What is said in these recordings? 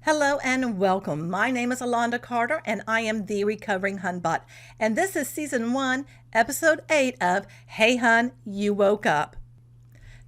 Hello and welcome. My name is Alonda Carter and I am the recovering Hunbot. And this is season 1, episode 8 of Hey Hun, You Woke Up.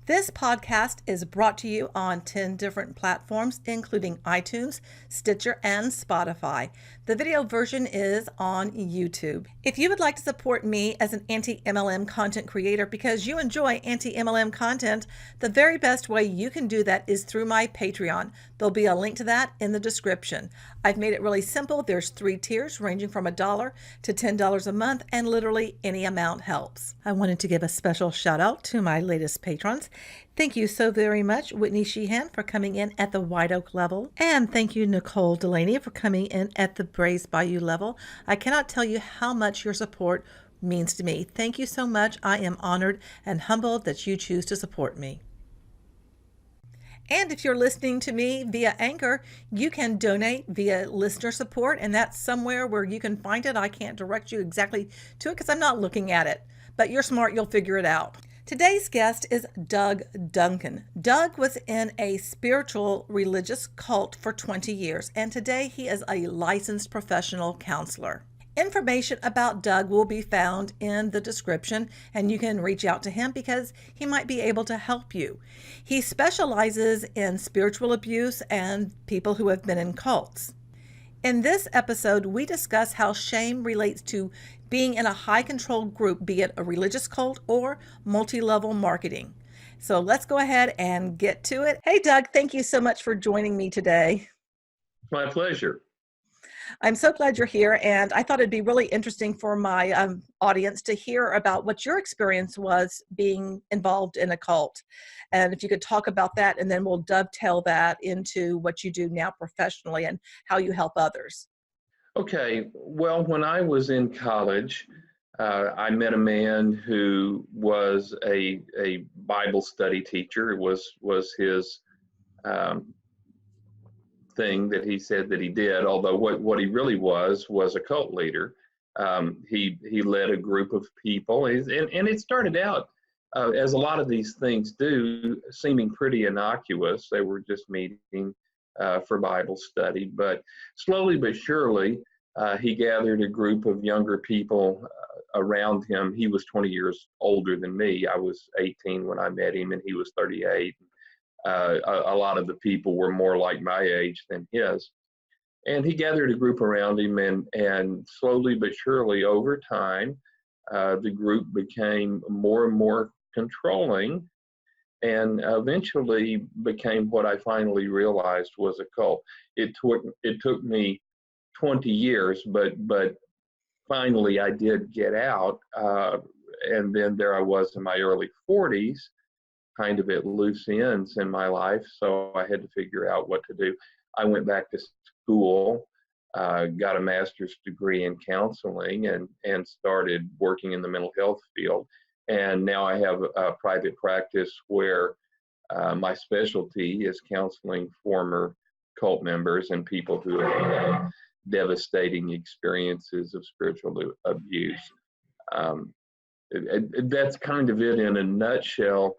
This podcast is brought to you on 10 different platforms, including iTunes, Stitcher, and Spotify. The video version is on YouTube. If you would like to support me as an anti-MLM content creator because you enjoy anti-MLM content, the very best way you can do that is through my Patreon. There'll be a link to that in the description. I've made it really simple. There's 3 tiers ranging from $1 to $10 a month, and literally any amount helps. I wanted to give a special shout out to my latest patrons. Thank you so very much, Whitney Sheehan, for coming in at the White Oak level. And thank you, Nicole Delaney, for coming in at the Braze Bayou level. I cannot tell you how much your support means to me. Thank you so much. I am honored and humbled that you choose to support me. And if you're listening to me via Anchor, you can donate via listener support, and that's somewhere where you can find it. I can't direct you exactly to it because I'm not looking at it, but you're smart, you'll figure it out. Today's guest is Doug Duncan. Doug was in a spiritual religious cult for 20 years, and today he is a licensed professional counselor. Information about Doug will be found in the description, and you can reach out to him because he might be able to help you. He specializes in spiritual abuse and people who have been in cults. In this episode, we discuss how shame relates to being in a high-control group, be it a religious cult or multi-level marketing. So let's go ahead and get to it. Hey, Doug, thank you so much for joining me today. My pleasure. I'm so glad you're here, and I thought it'd be really interesting for my audience to hear about what your experience was being involved in a cult. And if you could talk about that, and then we'll dovetail that into what you do now professionally and how you help others. Okay, well, when I was in college, I met a man who was a Bible study teacher. It was his thing that he said that he did, although what he really was a cult leader. He led a group of people, and it started out, as a lot of these things do, seeming pretty innocuous. They were just meeting for Bible study, but slowly but surely, he gathered a group of younger people around him. He was 20 years older than me. I was 18 when I met him, and he was 38. A lot of the people were more like my age than his. And he gathered a group around him, and slowly but surely over time, the group became more and more controlling, and eventually became what I finally realized was a cult. It took me 20 years, but finally I did get out, and then there I was in my early 40s, kind of at loose ends in my life, so I had to figure out what to do. I went back to school, got a master's degree in counseling, and started working in the mental health field. And now I have a private practice where my specialty is counseling former cult members and people who have had devastating experiences of spiritual abuse. That's kind of it in a nutshell.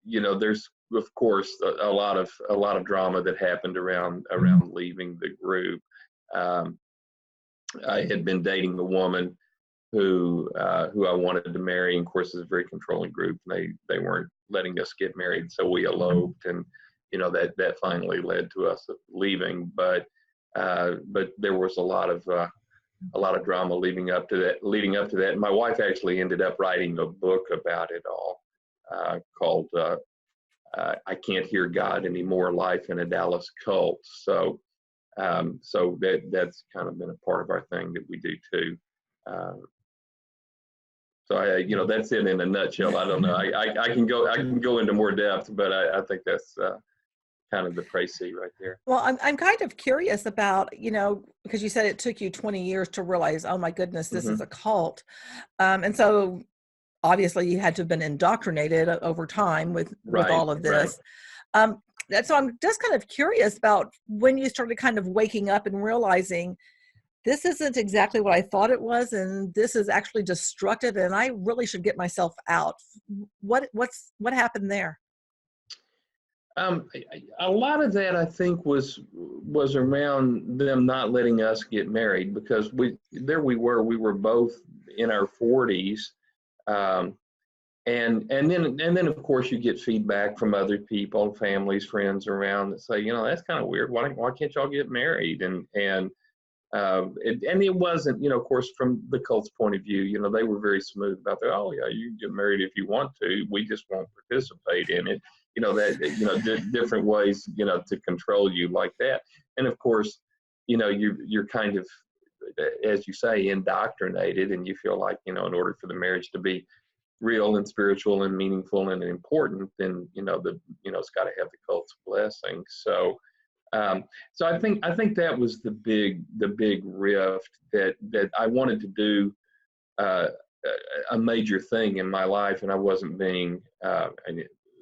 There's of course a lot of drama that happened around leaving the group. I had been dating a woman who I wanted to marry, and of course it's a very controlling group. They weren't letting us get married, so we eloped, and that finally led to us leaving. But there was a lot of drama leading up to that. And my wife actually ended up writing a book about it all, called "I Can't Hear God Anymore: Life in a Dallas Cult." So that's kind of been a part of our thing that we do too. So that's it in a nutshell. I don't know. I can go into more depth, but I think that's kind of the précis right there. Well, I'm kind of curious about, because you said it took you 20 years to realize, oh my goodness, this is a cult. And so obviously you had to have been indoctrinated over time with all of this. Right. So I'm just kind of curious about when you started kind of waking up and realizing this isn't exactly what I thought it was, and this is actually destructive, and I really should get myself out. What happened there? A lot of that, I think, was around them not letting us get married, because we were both in our 40s, and then of course you get feedback from other people, families, friends around, that say, that's kind of weird. Why can't y'all get married? And it wasn't, of course, from the cult's point of view, they were very smooth about that. Oh yeah, you can get married if you want to. We just won't participate in it. Different ways, to control you like that. And of course, you're kind of, as you say, indoctrinated, and you feel like, in order for the marriage to be real and spiritual and meaningful and important, then, it's got to have the cult's blessing. So I think that was the big rift, that I wanted to do a major thing in my life, and I wasn't being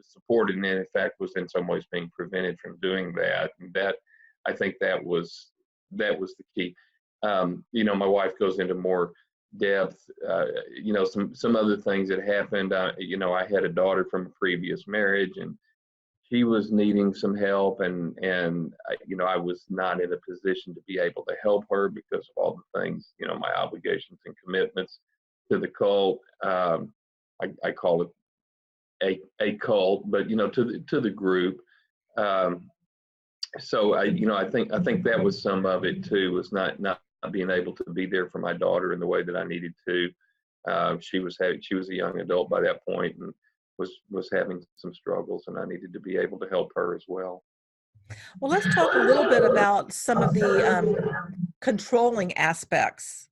supported, and in fact was in some ways being prevented from doing that. And that, I think, that was the key. My wife goes into more depth. Some other things that happened. I had a daughter from a previous marriage, and she was needing some help, and I was not in a position to be able to help her because of all the things, my obligations and commitments to the cult. I call it a cult, but to the group. So I think that was some of it too, was not being able to be there for my daughter in the way that I needed to. She was a young adult by that point, and was having some struggles, and I needed to be able to help her as well. Well, let's talk a little bit about some of the controlling aspects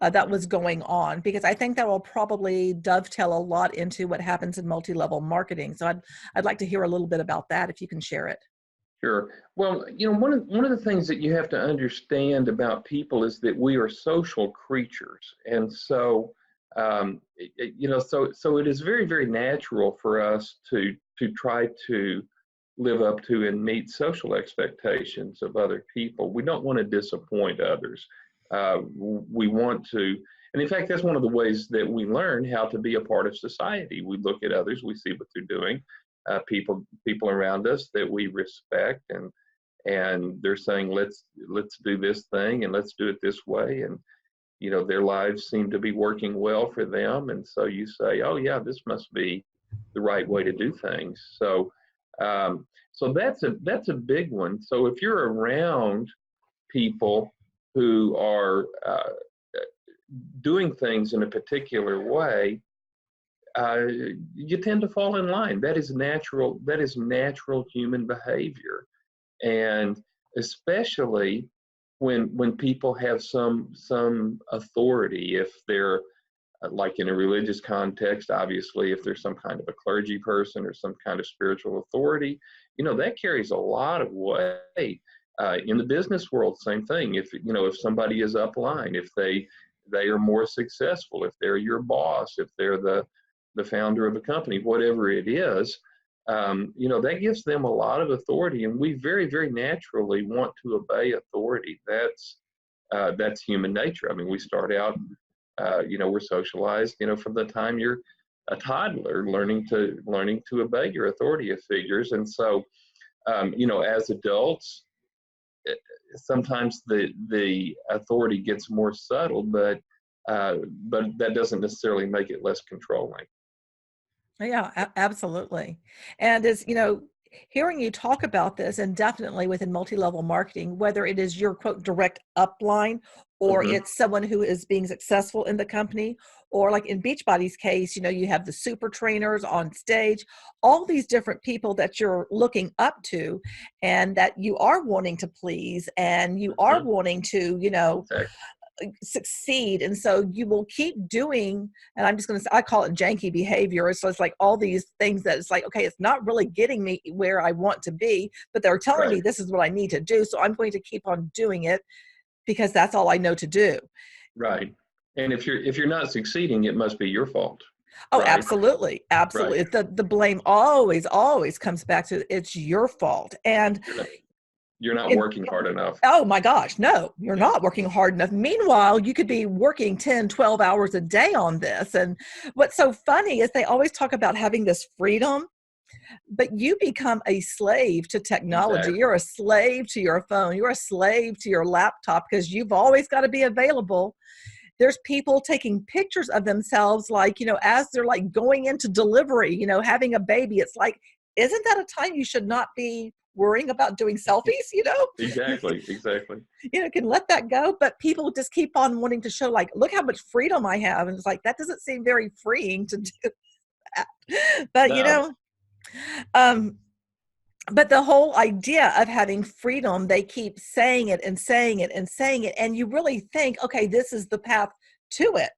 that was going on, because I think that will probably dovetail a lot into what happens in multi-level marketing. So I'd like to hear a little bit about that, if you can share it. Sure. Well, one of the things that you have to understand about people is that we are social creatures, and so so it is very, very natural for us to try to live up to and meet social expectations of other people. We don't want to disappoint others. We want to, and in fact, that's one of the ways that we learn how to be a part of society. We look at others, we see what they're doing, people around us that we respect, and they're saying, let's do this thing, and let's do it this way, and their lives seem to be working well for them, and so you say, oh yeah, this must be the right way to do things. So that's a big one. So if you're around people who are doing things in a particular way, you tend to fall in line. That is natural human behavior, and especially when people have some authority. If they're like in a religious context, obviously, if there's some kind of a clergy person or some kind of spiritual authority, that carries a lot of weight. In the business world, same thing. If somebody is upline, if they are more successful, if they're your boss, if they're the founder of a company, whatever it is, that gives them a lot of authority, and we very, very naturally want to obey authority. That's human nature. I mean, we start out, we're socialized, from the time you're a toddler, learning to obey your authority figures, and so, as adults, sometimes the authority gets more subtle, but that doesn't necessarily make it less controlling. Yeah, absolutely. And as hearing you talk about this, and definitely within multi-level marketing, whether it is your quote direct upline, or it's someone who is being successful in the company, or like in Beachbody's case, you have the super trainers on stage, all these different people that you're looking up to, and that you are wanting to please, and you are wanting to, Exactly. succeed. And so you will keep doing, and I'm just going to say, I call it janky behavior. So it's like all these things that it's like, okay, it's not really getting me where I want to be, but they're telling me this is what I need to do. So I'm going to keep on doing it because that's all I know to do. Right. And if you're not succeeding, it must be your fault. Oh, right? Absolutely. Absolutely. Right. The blame always comes back to it's your fault. And you're not working hard enough. Oh my gosh, no, you're not working hard enough. Meanwhile, you could be working 10, 12 hours a day on this. And what's so funny is they always talk about having this freedom. But you become a slave to technology. Exactly. You're a slave to your phone. You're a slave to your laptop because you've always got to be available. There's people taking pictures of themselves, like, as they're like going into delivery, having a baby. It's like, isn't that a time you should not be worrying about doing selfies? Exactly. Exactly. Can let that go. But people just keep on wanting to show, like, look how much freedom I have. And it's like, that doesn't seem very freeing to do that. But, No. um, but the whole idea of having freedom, they keep saying it and saying it and saying it. And you really think, okay, this is the path to it.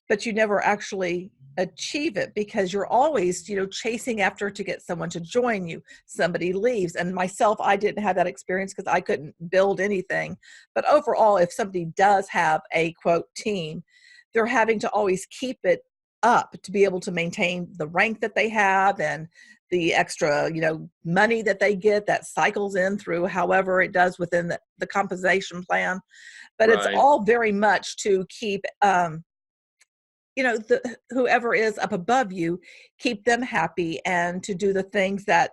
But you never actually achieve it because you're always, chasing after to get someone to join you. Somebody leaves. And myself, I didn't have that experience because I couldn't build anything. But overall, if somebody does have a quote team, they're having to always keep it up to be able to maintain the rank that they have and the extra, money that they get that cycles in through however it does within the compensation plan. But it's Right. all very much to keep, whoever is up above you, keep them happy and to do the things that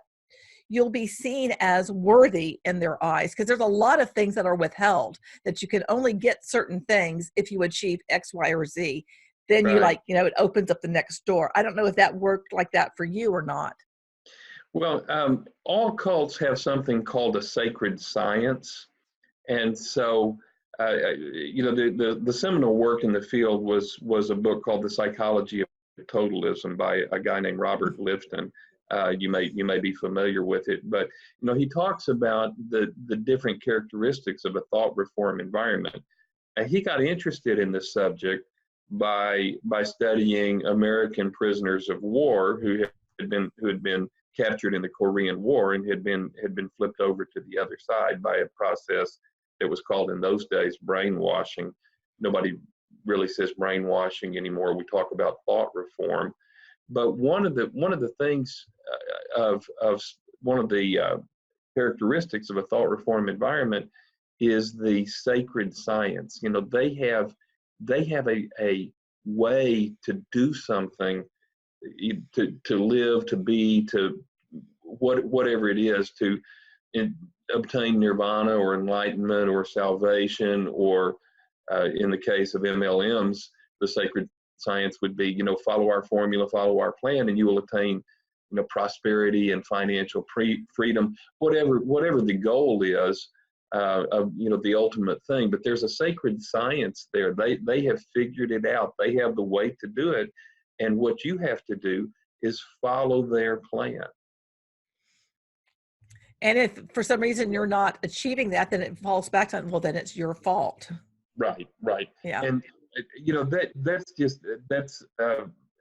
you'll be seen as worthy in their eyes. Because there's a lot of things that are withheld, that you can only get certain things if you achieve X, Y, or Z. Then Right. it opens up the next door. I don't know if that worked like that for you or not. Well, all cults have something called a sacred science. And so, the seminal work in the field was a book called The Psychology of Totalism by a guy named Robert Lifton. You may be familiar with it, but he talks about the different characteristics of a thought reform environment. And he got interested in this subject by studying American prisoners of war who had been captured in the Korean War and had been flipped over to the other side by a process that was called in those days brainwashing. Nobody really says brainwashing anymore. We talk about thought reform. But one of the things of one of the characteristics of a thought reform environment is the sacred science. They have a way to do something, to live, to be, to whatever it is, to obtain nirvana or enlightenment or salvation, or in the case of MLMs, the sacred science would be, follow our formula, follow our plan, and you will attain, prosperity and financial freedom, whatever the goal is, of the ultimate thing. But there's a sacred science there. They have figured it out. They have the way to do it, and what you have to do is follow their plan. And if for some reason you're not achieving that, then it falls back on, well, then it's your fault. Right. Yeah. And that's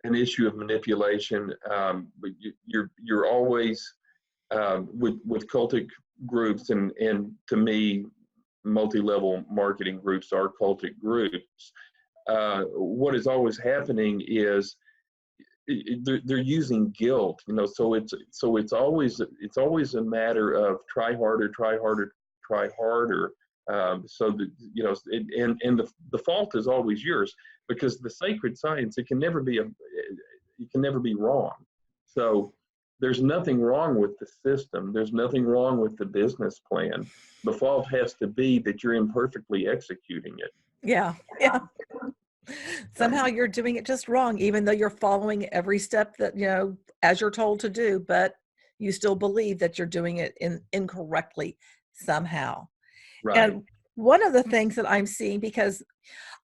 an issue of manipulation. But you're always with cultic groups, and to me, multi-level marketing groups are cultic groups. What is always happening is they're using guilt, so it's always a matter of try harder, so that and the fault is always yours, because the sacred science, it can never be wrong. So there's nothing wrong with the system. There's nothing wrong with the business plan. The fault has to be that you're imperfectly executing it. Yeah. Somehow you're doing it just wrong, even though you're following every step that, as you're told to do, but you still believe that you're doing it incorrectly somehow. Right. And one of the things that I'm seeing, because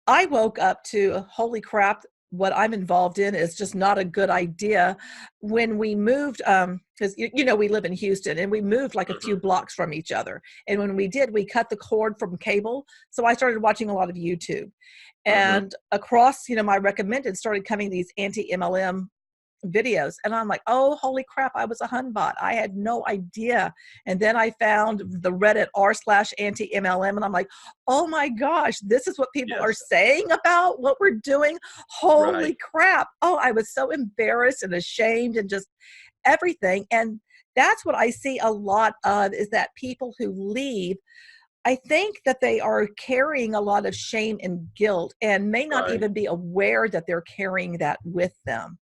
I woke up to, holy crap, what I'm involved in is just not a good idea. When we moved, because we live in Houston, and we moved like a few blocks from each other. And when we did, we cut the cord from cable. So I started watching a lot of YouTube. And across, my recommended started coming these anti-MLM videos. And I'm like, oh, holy crap, I was a Hunbot. I had no idea. And then I found the Reddit r/anti-MLM. And I'm like, oh my gosh, this is what people are saying about what we're doing. Holy crap. Oh, I was so embarrassed and ashamed and just everything. And that's what I see a lot of, is that people who leave, I think that they are carrying a lot of shame and guilt, and may not even be aware that they're carrying that with them.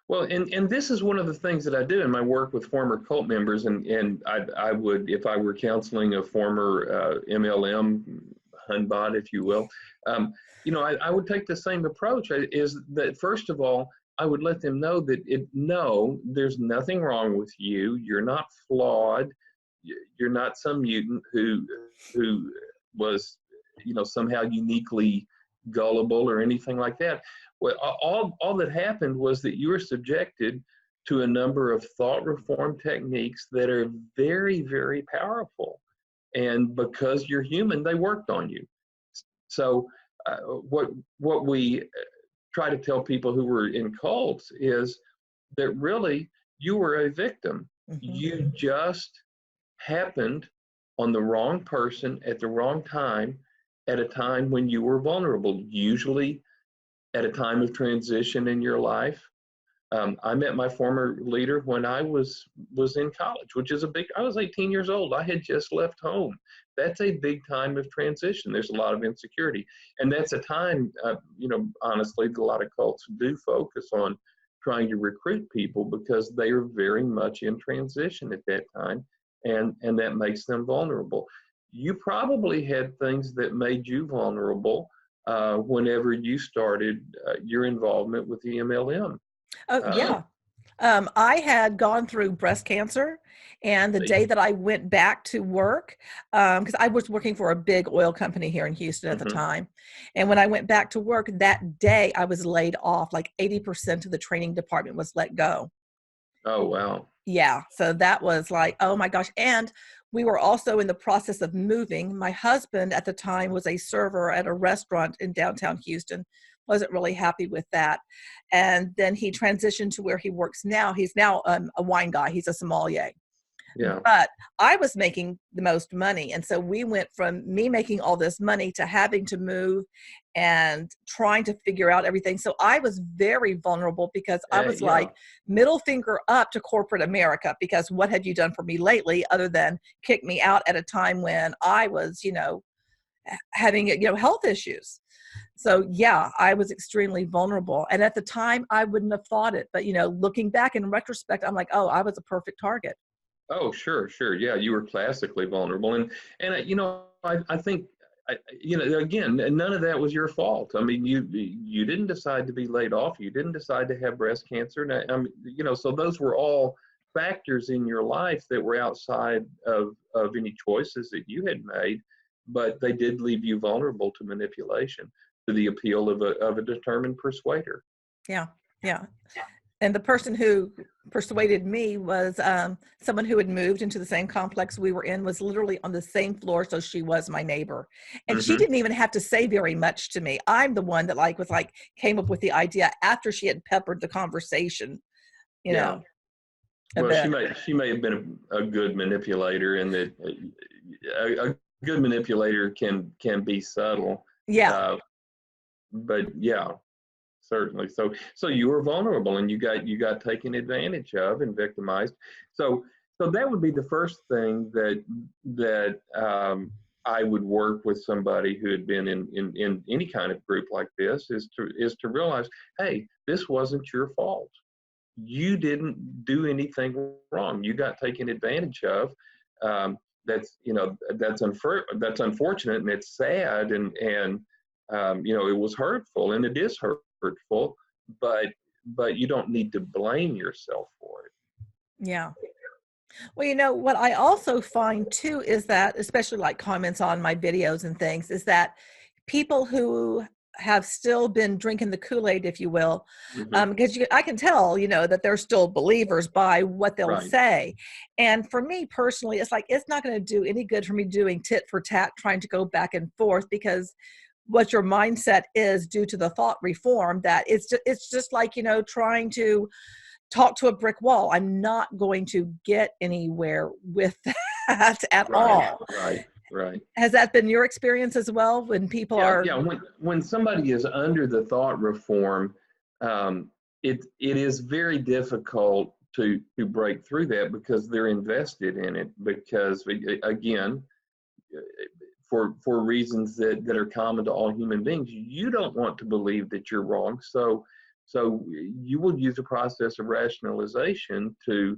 Well, and this is one of the things that I do in my work with former cult members, and I would, if I were counseling a former MLM Hunbot, if you will, I would take the same approach. Is that first of all, I would let them know that no, there's nothing wrong with you. You're not flawed. You're not some mutant who was, somehow uniquely gullible or anything like that. Well, all that happened was that you were subjected to a number of thought reform techniques that are very, very powerful. And because you're human, they worked on you. So what we try to tell people who were in cults is that really you were a victim. Mm-hmm. You just happened on the wrong person at the wrong time, at a time when you were vulnerable, usually at a time of transition in your life. I met my former leader when I was in college, which is I was 18 years old. I had just left home. That's a big time of transition. There's a lot of insecurity. And that's a time, honestly, a lot of cults do focus on trying to recruit people because they are very much in transition at that time. And that makes them vulnerable. You probably had things that made you vulnerable whenever you started your involvement with the MLM. Oh, yeah. I had gone through breast cancer, and the day that I went back to work, because I was working for a big oil company here in Houston at the time, and when I went back to work that day, I was laid off. Like 80% of the training department was let go. Oh, wow. Yeah. So that was like, oh my gosh. And we were also in the process of moving. My husband at the time was a server at a restaurant in downtown Houston. Wasn't really happy with that. And then he transitioned to where he works now. He's now a wine guy. He's a sommelier. Yeah. But I was making the most money. And so we went from me making all this money to having to move and trying to figure out everything. So I was very vulnerable because I was like middle finger up to corporate America, because what have you done for me lately other than kick me out at a time when I was, having, health issues. So yeah, I was extremely vulnerable. And at the time I wouldn't have thought it, but looking back in retrospect, I'm like, oh, I was a perfect target. Oh, sure. Yeah, you were classically vulnerable, and I think, again, none of that was your fault. I mean, you didn't decide to be laid off. You didn't decide to have breast cancer. So those were all factors in your life that were outside of any choices that you had made, but they did leave you vulnerable to manipulation, to the appeal of a determined persuader. Yeah. And the person who persuaded me was someone who had moved into the same complex we were in, was literally on the same floor. So she was my neighbor. And she didn't even have to say very much to me. I'm the one that came up with the idea after she had peppered the conversation, Well, she may have been a good manipulator, and that a good manipulator can be subtle. Yeah. But yeah. Certainly. So you were vulnerable, and you got taken advantage of and victimized. So that would be the first thing that I would work with somebody who had been in any kind of group like this, is to realize, hey, this wasn't your fault. You didn't do anything wrong. You got taken advantage of. That's unfortunate, and it's sad, and it was hurtful, and it is hurtful, but you don't need to blame yourself for it. Yeah. Well, what I also find too is that, especially like comments on my videos and things, is that people who have still been drinking the Kool-Aid, if you will, because I can tell, that they're still believers by what they'll say. And for me personally, it's like, it's not going to do any good for me doing tit for tat, trying to go back and forth, because what your mindset is due to the thought reform, that it's just like, trying to talk to a brick wall. I'm not going to get anywhere with that at all. Right. Has that been your experience as well, when people are? Yeah. When somebody is under the thought reform, it is very difficult to break through that, because they're invested in it, because again, for reasons that are common to all human beings, you don't want to believe that you're wrong. So So you will use a process of rationalization to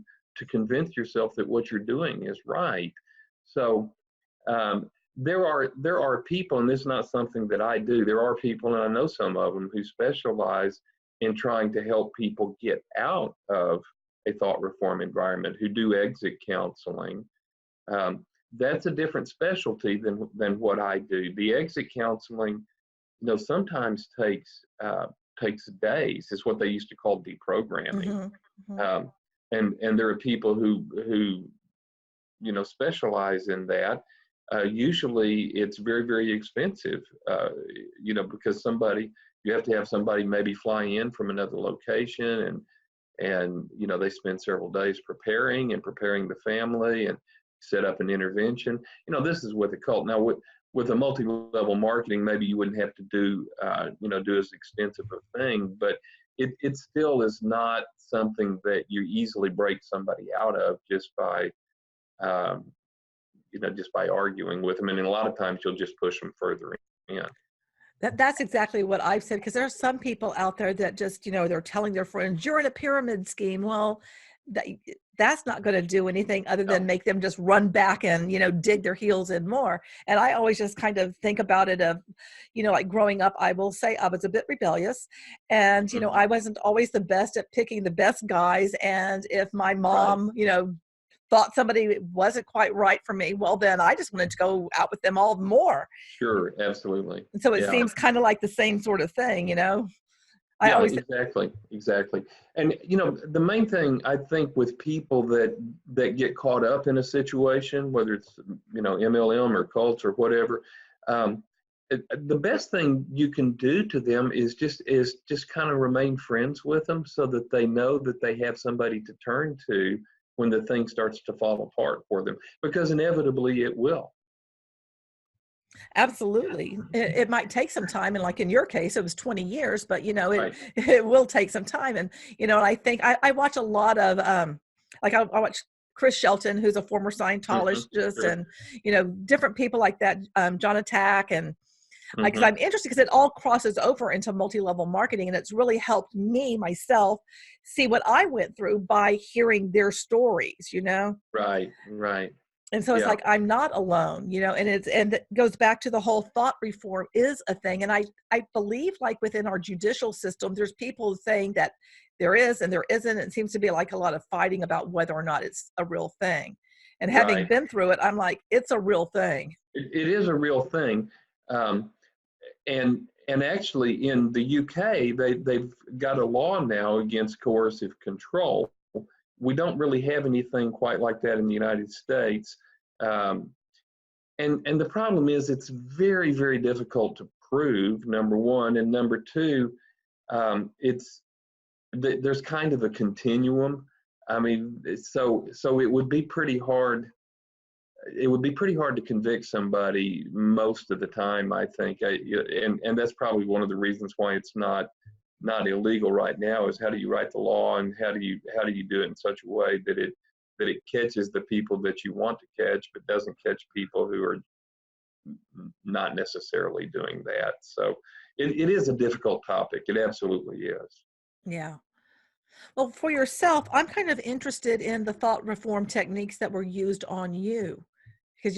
convince yourself that what you're doing is right. So there are people, and this is not something that I do. There are people, and I know some of them, who specialize in trying to help people get out of a thought reform environment, who do exit counseling. That's a different specialty than what I do. The exit counseling, sometimes takes days. Is what they used to call deprogramming. And there are people who specialize in that. Usually it's very, very expensive, because you have to have somebody maybe fly in from another location, and they spend several days preparing the family and set up an intervention. This is with a cult. Now with a multi-level marketing, maybe you wouldn't have to do as extensive a thing, but it still is not something that you easily break somebody out of just by arguing with them. And a lot of times you'll just push them further in. That's exactly what I've said, because there are some people out there that just, they're telling their friends, you're in a pyramid scheme. Well, that's not going to do anything other than make them just run back and, dig their heels in more. And I always just kind of think about it of, like growing up, I will say I was a bit rebellious, and, I wasn't always the best at picking the best guys. And if my mom, thought somebody wasn't quite right for me, well, then I just wanted to go out with them all more. Sure, absolutely. And so it seems kind of like the same sort of thing, Exactly. And the main thing I think with people that get caught up in a situation, whether it's MLM or cults or whatever, the best thing you can do to them is just kind of remain friends with them, so that they know that they have somebody to turn to when the thing starts to fall apart for them, because inevitably it will. Absolutely. It might take some time. And like in your case, it was 20 years, but Right. it will take some time. And, I think I watch a lot of, I watch Chris Shelton, who's a former Scientologist, Sure. and, different people like that, John Attack. And because I'm interested, because it all crosses over into multi-level marketing. And it's really helped me myself see what I went through by hearing their stories, Right. And so it's like, I'm not alone, and it goes back to the whole thought reform is a thing. And I believe, like within our judicial system, there's people saying that there is and there isn't. It seems to be like a lot of fighting about whether or not it's a real thing. And having been through it, I'm like, it's a real thing. It is a real thing. And actually in the UK, they've got a law now against coercive control. We don't really have anything quite like that in the United States. And the problem is it's very, very difficult to prove, number one. And number two, there's kind of a continuum. I mean, so it would be pretty hard. It would be pretty hard to convict somebody most of the time, I think. And that's probably one of the reasons why it's not illegal right now, is how do you write the law, and how do you do it in such a way that it catches the people that you want to catch, but doesn't catch people who are not necessarily doing that. So it is a difficult topic. It absolutely is. Yeah. Well, for yourself, I'm kind of interested in the thought reform techniques that were used on you, because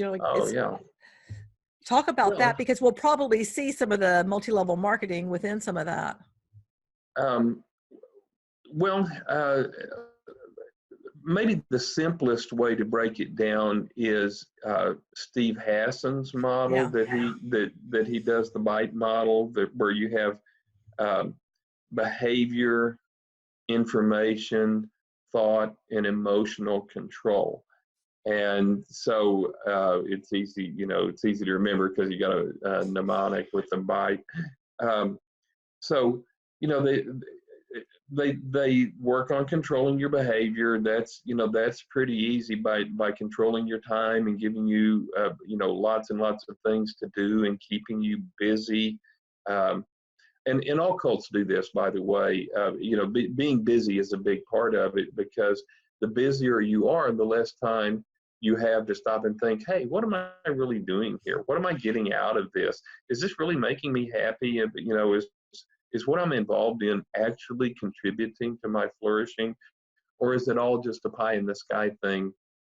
talk about that, because we'll probably see some of the multi-level marketing within some of that. Maybe the simplest way to break it down is Steve Hassan's model that he does, the BITE model, where you have behavior, information, thought, and emotional control. And so it's easy, it's easy to remember because you got a mnemonic with the BITE. So they work on controlling your behavior. That's pretty easy by controlling your time and giving you lots and lots of things to do and keeping you busy. And all cults do this, by the way. Being busy is a big part of it, because the busier you are, the less time you have to stop and think, hey, what am I really doing here? What am I getting out of this? Is this really making me happy? is what I'm involved in actually contributing to my flourishing, or is it all just a pie in the sky thing,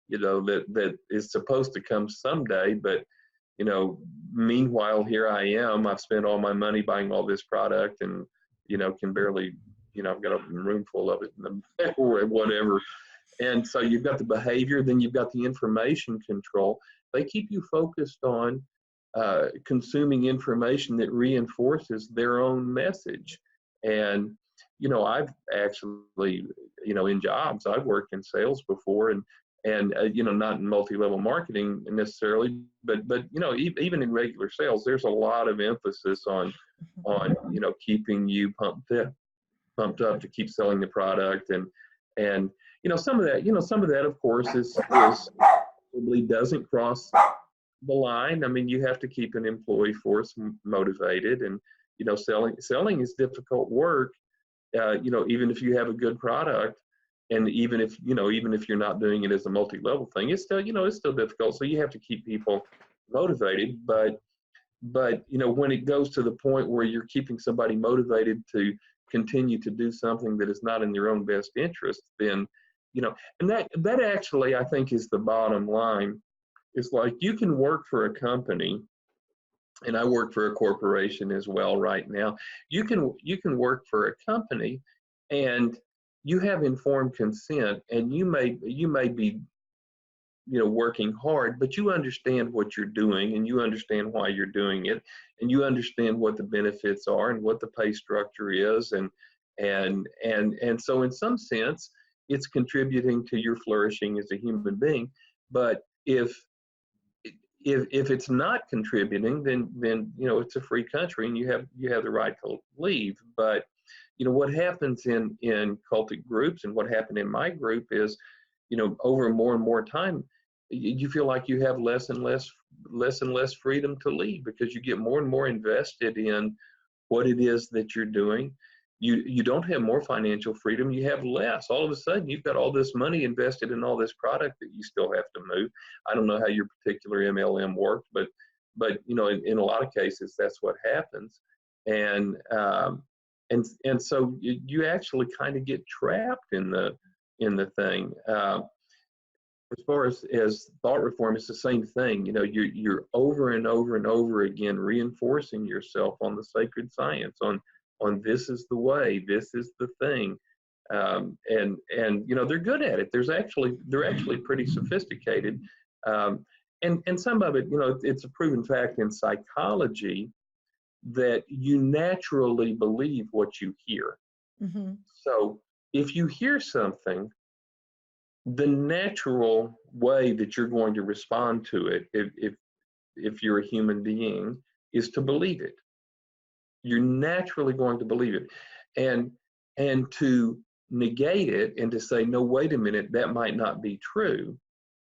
that is supposed to come someday, but meanwhile, here I am, I've spent all my money buying all this product and, can barely, I've got a room full of it or whatever. And so you've got the behavior, then you've got the information control. They keep you focused on consuming information that reinforces their own message. And, I've actually, in jobs, I've worked in sales before, and not in multi-level marketing necessarily, but even in regular sales, there's a lot of emphasis on keeping you pumped up to keep selling the product, and some of that of course is probably doesn't cross the line. I mean, you have to keep an employee force motivated, and selling is difficult work. Even if you have a good product, and even if you're not doing it as a multi-level thing, it's still difficult. So you have to keep people motivated. But when it goes to the point where you're keeping somebody motivated to continue to do something that is not in their own best interest, then and that actually, I think, is the bottom line. It's like, you can work for a company, and I work for a corporation as well right now. You can work for a company, and you have informed consent, and you may be working hard, but you understand what you're doing, and you understand why you're doing it, and you understand what the benefits are and what the pay structure is, and so in some sense it's contributing to your flourishing as a human being. But if it's not contributing, then it's a free country, and you have the right to leave. But what happens in cultic groups, and what happened in my group, is over more and more time, you feel like you have less and less freedom to leave, because you get more and more invested in what it is that you're doing. You don't have more financial freedom, you have less. All of a sudden, you've got all this money invested in all this product that you still have to move. I don't know how your particular MLM worked, but in a lot of cases, that's what happens. And so you actually kind of get trapped in the thing. As far as thought reform, it's the same thing. You're over and over and over again reinforcing yourself on the sacred science, on this is the way, this is the thing, and they're good at it. They're actually pretty sophisticated, and some of it, it's a proven fact in psychology that you naturally believe what you hear. Mm-hmm. So if you hear something, the natural way that you're going to respond to it, if you're a human being, is to believe it. You're naturally going to believe it, and to negate it and to say, no, wait a minute, that might not be true,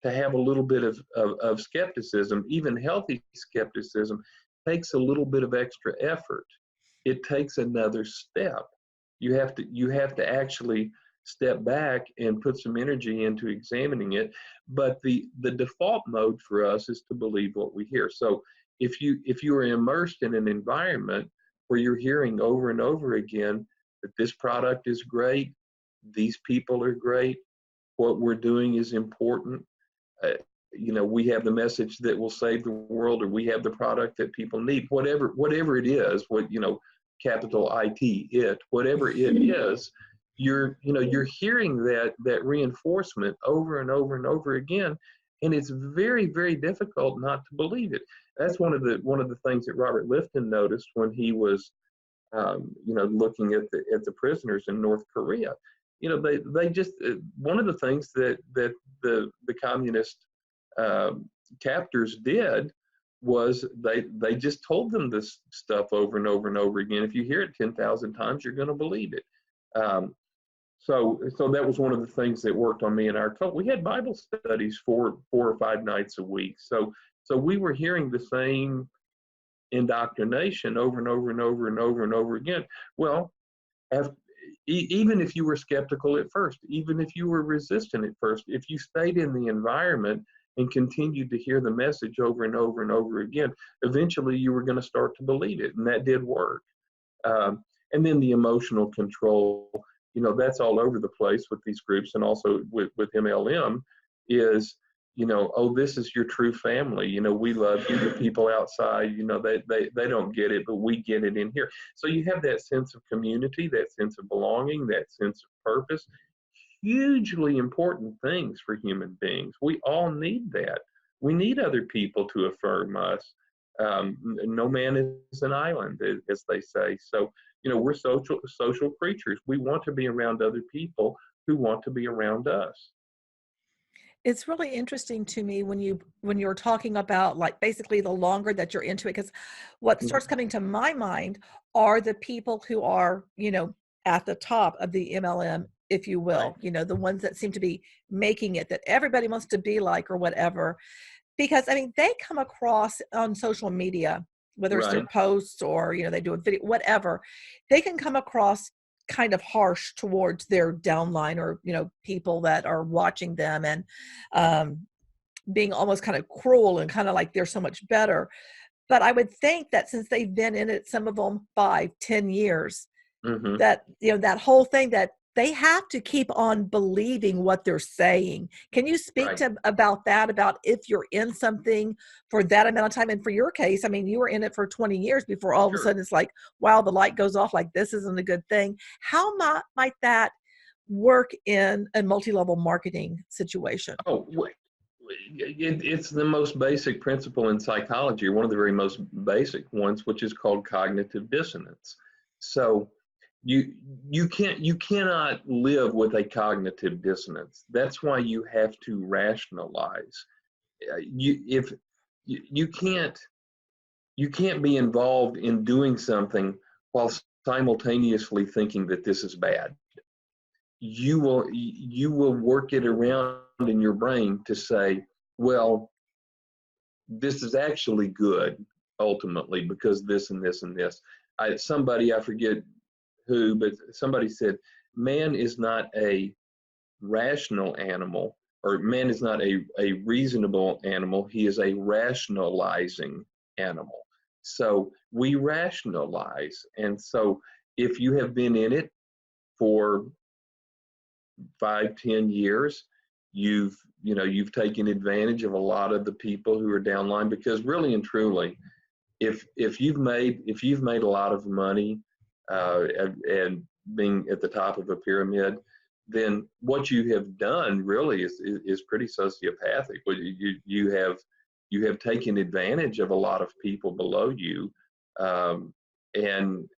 to have a little bit of skepticism, even healthy skepticism, takes a little bit of extra effort. It takes another step. You have to actually step back and put some energy into examining it. But the default mode for us is to believe what we hear. So if you are immersed in an environment where you're hearing over and over again that this product is great, these people are great, what we're doing is important, we have the message that will save the world, or we have the product that people need, whatever it is, capital IT, whatever it is, you're hearing that reinforcement over and over and over again, and it's very, very difficult not to believe it. That's one of the things that Robert Lifton noticed when he was looking at the prisoners in North Korea. They just, one of the things that the communist captors did was they just told them this stuff over and over and over again. If you hear it 10,000 times, you're going to believe it. So that was one of the things that worked on me and our cult. We had Bible studies 4 or 5 nights a week. So we were hearing the same indoctrination over and over and over and over and over again. Well, even if you were skeptical at first, even if you were resistant at first, if you stayed in the environment and continued to hear the message over and over and over again, eventually you were going to start to believe it, and that did work. And then the emotional control, that's all over the place with these groups, and also with MLM is, oh, this is your true family. We love you. The people outside, they don't get it, but we get it in here. So you have that sense of community, that sense of belonging, that sense of purpose. Hugely important things for human beings. We all need that. We need other people to affirm us. No man is an island, as they say. So, we're social creatures. We want to be around other people who want to be around us. It's really interesting to me when you're talking about, like, basically the longer that you're into it, because what starts coming to my mind are the people who are, at the top of the MLM, if you Right. will, the ones that seem to be making it, that everybody wants to be like or whatever. Because, I mean, they come across on social media, whether it's their Right. posts or, they do a video, whatever, they can come across kind of harsh towards their downline or, people that are watching them, and being almost kind of cruel and kind of like they're so much better. But I would think that since they've been in it, some of them 5, 10 years, Mm-hmm. that, that whole thing, that they have to keep on believing what they're saying. Can you speak Right. to about that, about if you're in something for that amount of time? And for your case, I mean, you were in it for 20 years before all of a Sure. sudden it's like, wow, the light goes off, like this isn't a good thing. How might that work in a multi-level marketing situation? Oh, it's the most basic principle in psychology, or one of the very most basic ones, which is called cognitive dissonance. So you cannot live with a cognitive dissonance. That's why you have to rationalize. If you can't be involved in doing something while simultaneously thinking that this is bad. You will work it around in your brain to say, well, this is actually good ultimately because this and this and this. I forget who, but somebody said, man is not a rational animal, or man is not a reasonable animal. He is a rationalizing animal. So we rationalize. And so if you have been in it for 5, 10 years, you've taken advantage of a lot of the people who are downline, because really and truly, if you've made a lot of money and being at the top of a pyramid, then what you have done really is pretty sociopathic. You have taken advantage of a lot of people below you, um, and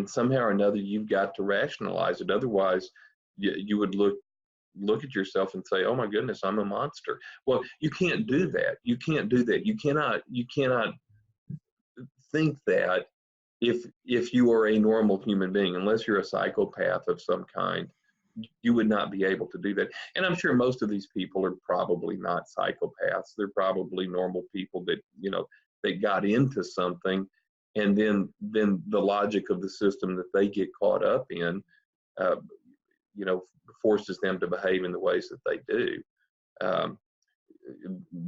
somehow or another you've got to rationalize it. Otherwise, you would look at yourself and say, "Oh my goodness, I'm a monster." Well, you can't do that. You can't do that. You cannot think that if you are a normal human being, unless you're a psychopath of some kind, you would not be able to do that. And I'm sure most of these people are probably not psychopaths. They're probably normal people that, they got into something, and then the logic of the system that they get caught up in, uh, forces them to behave in the ways that they do. Um,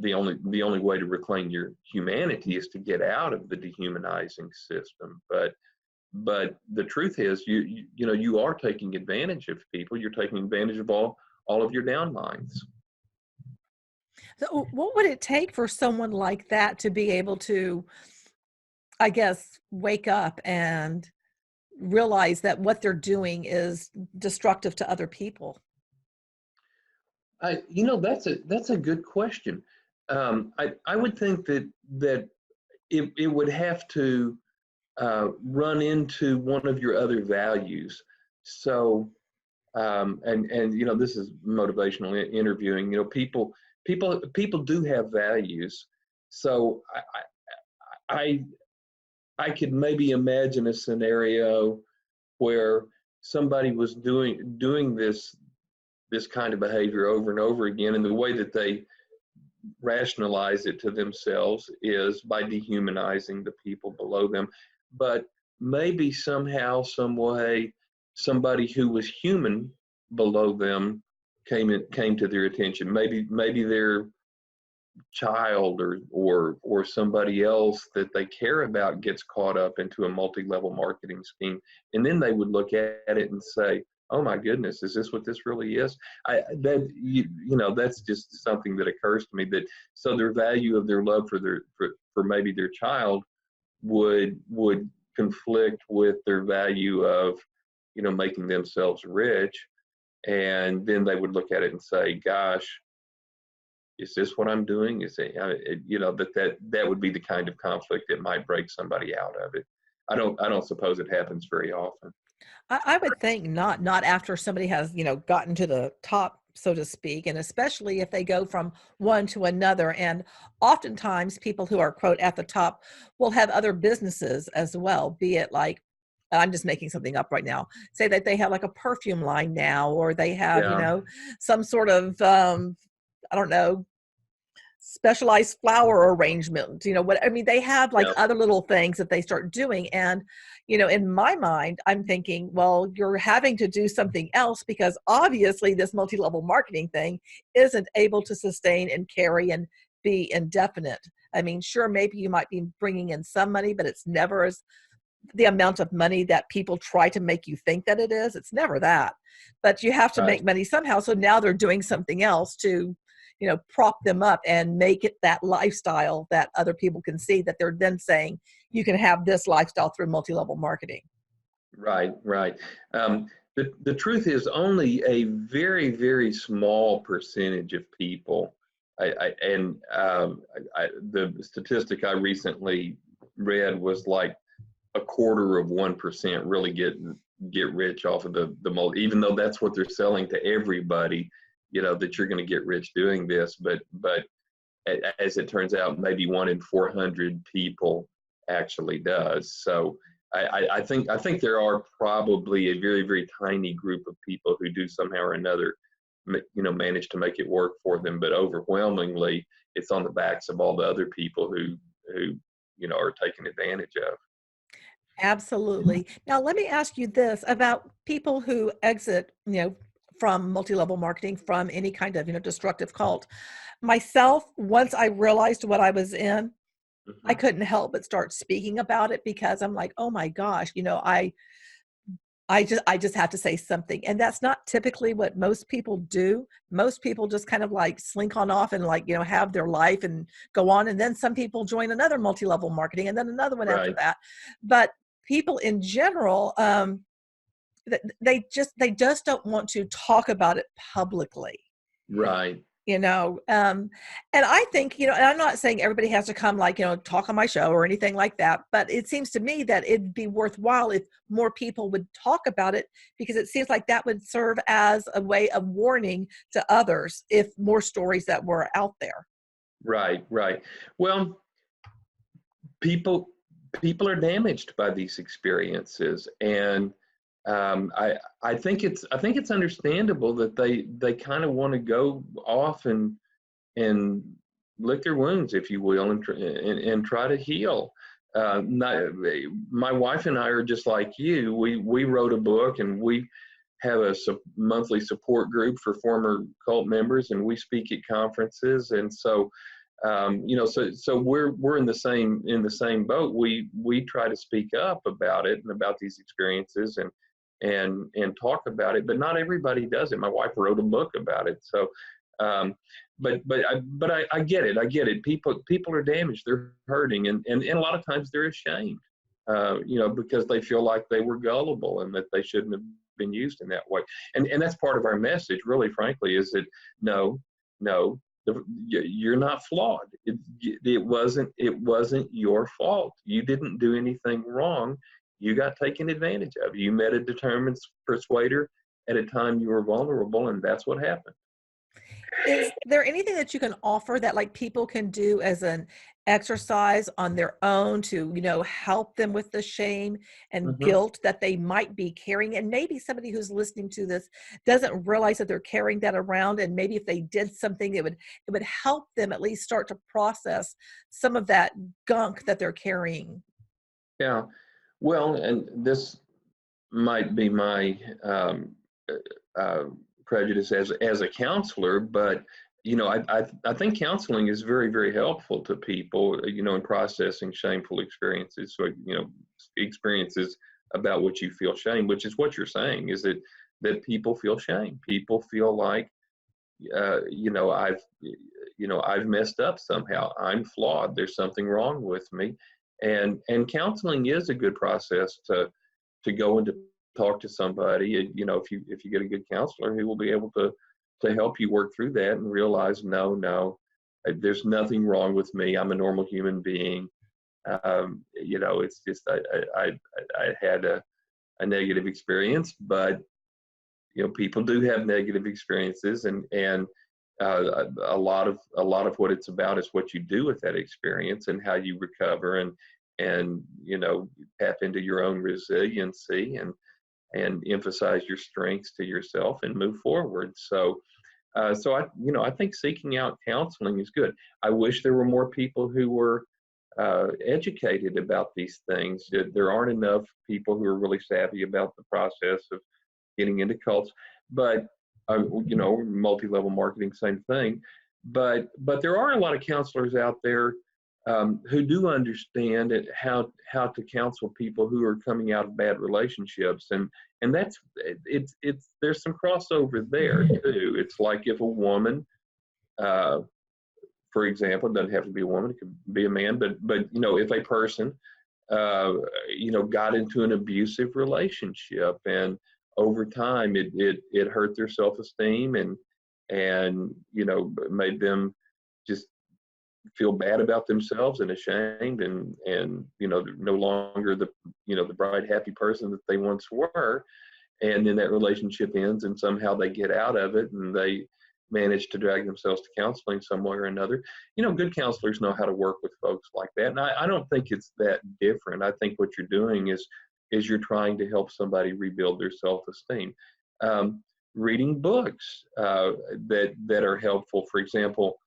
the only way to reclaim your humanity is to get out of the dehumanizing system. But the truth is, you are taking advantage of people. You're taking advantage of all of your downlines. So what would it take for someone like that to be able to, I guess, wake up and realize that what they're doing is destructive to other people? That's a good question. I would think that it would have to run into one of your other values. So, and this is motivational interviewing. People do have values. So I I could maybe imagine a scenario where somebody was doing this kind of behavior over and over again, and the way that they rationalize it to themselves is by dehumanizing the people below them. But maybe somehow, some way, somebody who was human below them came to their attention. Maybe they're child or somebody else that they care about gets caught up into a multi-level marketing scheme, and then they would look at it and say, oh my goodness, is this what this really is? That's just something that occurs to me, that so their value of their love for maybe their child would conflict with their value of making themselves rich, and then they would look at it and say, gosh, is this what I'm doing? Is it, that would be the kind of conflict that might break somebody out of it. I don't suppose it happens very often. I would think not after somebody has, gotten to the top, so to speak, and especially if they go from one to another. And oftentimes people who are, quote, at the top will have other businesses as well, be it like, I'm just making something up right now, say that they have like a perfume line now, or they have, Yeah, some sort of, I don't know, specialized flower arrangement, what I mean, they have like yeah, other little things that they start doing. And, in my mind, I'm thinking, well, you're having to do something else because obviously this multi-level marketing thing isn't able to sustain and carry and be indefinite. I mean, sure, maybe you might be bringing in some money, but it's never as the amount of money that people try to make you think that it is. It's never that, but you have to right, make money somehow. So now they're doing something else to, prop them up and make it that lifestyle that other people can see, that they're then saying you can have this lifestyle through multi-level marketing. right. The truth is, only a very, very small percentage of people, the statistic I recently read was like 1/4% really get rich off of the multi, even though that's what they're selling to everybody, that you're going to get rich doing this. But as it turns out, maybe 1 in 400 people actually does. So I think there are probably a very, very tiny group of people who do somehow or another, manage to make it work for them. But overwhelmingly, it's on the backs of all the other people who are taken advantage of. Absolutely. Now, let me ask you this about people who exit, from multi-level marketing, from any kind of, destructive cult. Myself, once I realized what I was in, I Mhm. couldn't help but start speaking about it because I'm like, oh my gosh, I just have to say something. And that's not typically what most people do. Most people just kind of like slink on off and like, have their life and go on. And then some people join another multi-level marketing and then another one after Right, that. But people in general, they just don't want to talk about it publicly. right. you know um and I think, and I'm not saying everybody has to come like, talk on my show or anything like that, but it seems to me that it'd be worthwhile if more people would talk about it, because it seems like that would serve as a way of warning to others if more stories that were out there. Right. Well, people people are damaged by these experiences, and I think it's understandable that they kind of want to go off and lick their wounds, if you will, and try to heal. Not, my wife and I are just like you. We wrote a book, and we have a monthly support group for former cult members, and we speak at conferences. And so so we're in the same boat. We try to speak up about it and about these experiences, and talk about it, but not everybody does it. My wife wrote a book about it. So I get it. I get it. People are damaged. They're hurting, and a lot of times they're ashamed, because they feel like they were gullible and that they shouldn't have been used in that way. And that's part of our message, really, frankly, is that no, you're not flawed. It wasn't your fault. You didn't do anything wrong. You got taken advantage of. You met a determined persuader at a time you were vulnerable, and that's what happened. Is there anything that you can offer that like people can do as an exercise on their own to, help them with the shame and Hmm. guilt that they might be carrying? And maybe somebody who's listening to this doesn't realize that they're carrying that around. And maybe if they did something, it would help them at least start to process some of that gunk that they're carrying. Yeah. Well, and this might be my uh, prejudice as a counselor, but I think counseling is very, very helpful to people, in processing shameful experiences. So, experiences about which you feel shame, which is what you're saying, is that people feel shame. People feel like, I've messed up somehow. I'm flawed. There's something wrong with me. And counseling is a good process to go and to talk to somebody. If you get a good counselor, he will be able to help you work through that and realize, no, there's nothing wrong with me. I'm a normal human being. It's just I had a negative experience, but people do have negative experiences, and a lot of what it's about is what you do with that experience and how you recover and tap into your own resiliency and emphasize your strengths to yourself and move forward. So I think seeking out counseling is good. I wish there were more people who were educated about these things. There aren't enough people who are really savvy about the process of getting into cults, but multi-level marketing, same thing. But there are a lot of counselors out there who do understand how to counsel people who are coming out of bad relationships, and that's it's there's some crossover there too. It's like if a woman, for example, it doesn't have to be a woman, it could be a man, but if a person got into an abusive relationship, and over time it hurt their self-esteem and made them just feel bad about themselves and ashamed and no longer the bright, happy person that they once were. And then that relationship ends, and somehow they get out of it, and they manage to drag themselves to counseling some way or another. Good counselors know how to work with folks like that. And I don't think it's that different. I think what you're doing is you're trying to help somebody rebuild their self-esteem. Reading books that are helpful. For example,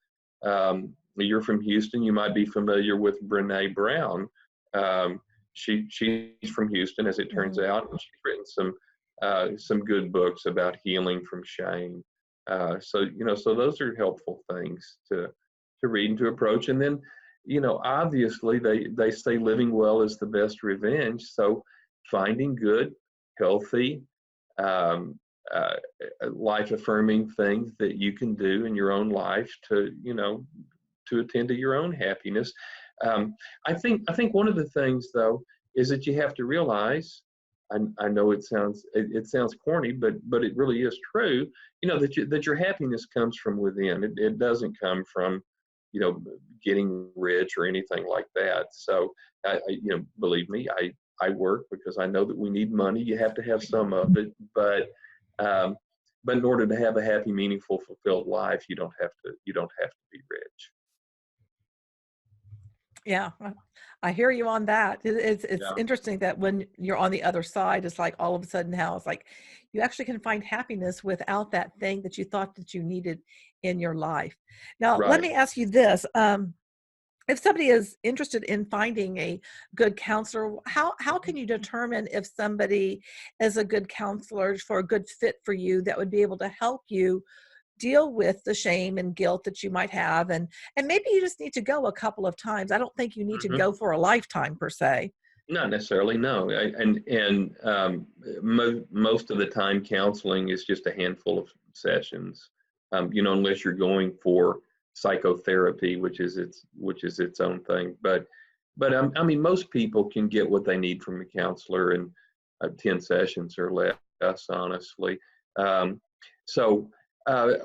you're from Houston, you might be familiar with Brene Brown. She's from Houston, as it turns out, and she's written some good books about healing from shame. So those are helpful things to read and to approach. And then, obviously they say living well is the best revenge. So finding good, healthy, life affirming things that you can do in your own life to attend to your own happiness. I think one of the things, though, is that you have to realize, I know it sounds corny, but it really is true, that your happiness comes from within. It doesn't come from, getting rich or anything like that. So, believe me, I work because I know that we need money. You have to have some of it, but in order to have a happy, meaningful, fulfilled life, you don't have to be rich. Yeah, I hear you on that. It's Yeah. interesting that when you're on the other side, it's like all of a sudden how it's like you actually can find happiness without that thing that you thought that you needed in your life. Now, let Right. me ask you this. If somebody is interested in finding a good counselor, how can you determine if somebody is a good counselor for a good fit for you that would be able to help you deal with the shame and guilt that you might have, and maybe you just need to go a couple of times. I don't think you need to Mm-hmm. go for a lifetime per se. Not necessarily, no. Most of the time, counseling is just a handful of sessions. Unless you're going for psychotherapy, which is its own thing. But most people can get what they need from a counselor in 10 sessions or less, honestly.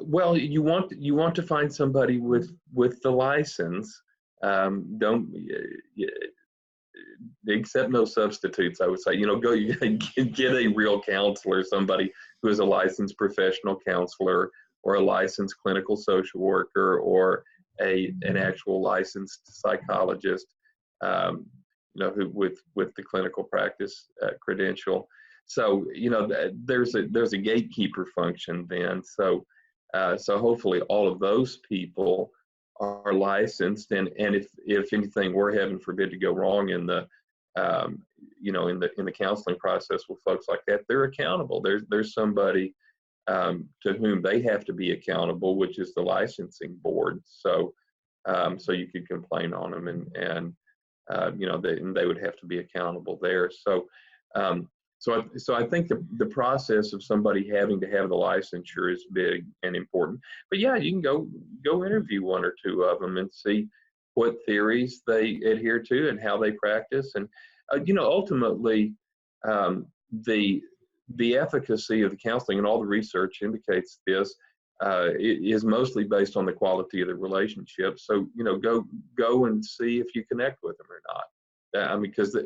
Well, you want to find somebody with the license. Don't accept no substitutes. I would say, go get a real counselor, somebody who is a licensed professional counselor or a licensed clinical social worker or an actual licensed psychologist, who with the clinical practice credential. So there's a gatekeeper function then. So hopefully all of those people are licensed, and if anything were, heaven forbid, to go wrong in the in the counseling process with folks like that, they're accountable. There's somebody to whom they have to be accountable, which is the licensing board. So so you could complain on them, and they would have to be accountable there. So so I think the process of somebody having to have the licensure is big and important. But yeah, you can go interview one or two of them and see what theories they adhere to and how they practice. And ultimately, the efficacy of the counseling, and all the research indicates this, is mostly based on the quality of the relationship. So go and see if you connect with them or not. Because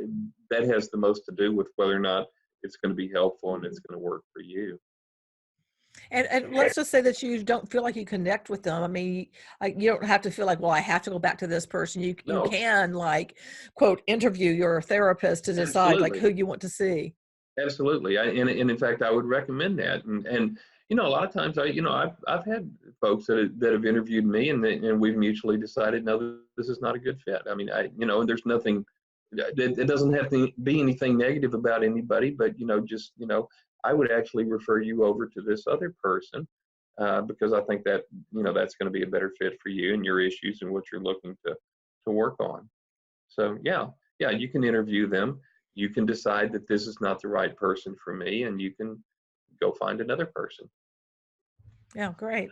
that has the most to do with whether or not it's going to be helpful and it's going to work for you. And let's just say that you don't feel like you connect with them. I mean, you don't have to feel like, well, I have to go back to this person. You No, can, like, quote, interview your therapist to decide like absolutely. who you want to see. Absolutely. And in fact, I would recommend that. And a lot of times I've had folks that have interviewed me, and we've mutually decided, no, this is not a good fit. I mean, and there's nothing, it doesn't have to be anything negative about anybody, but just I would actually refer you over to this other person, because I think that that's going to be a better fit for you and your issues and what you're looking to work on. So yeah, you can interview them. You can decide that this is not the right person for me, and you can go find another person. Yeah, great.